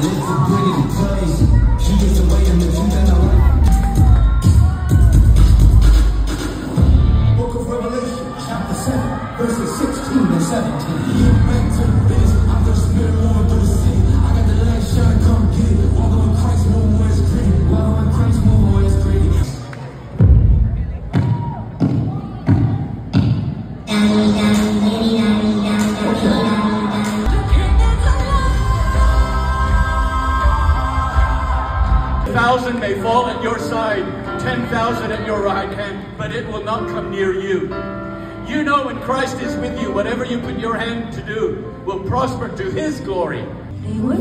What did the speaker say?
live to bring it to praise. She gets away in the truth and the life. Book of Revelation, chapter 7, verses 16 and 17. Back to the biz, I'm the spirit moving through the city. I got the light shine, come get it. Walking with Christ, moving where it's green. Walking with Christ, moving where it's green. 1,000 may fall at your side, 10,000 at your right hand, but it will not come near you. You know when Christ is with you, whatever you put your hand to do will prosper to His glory. They were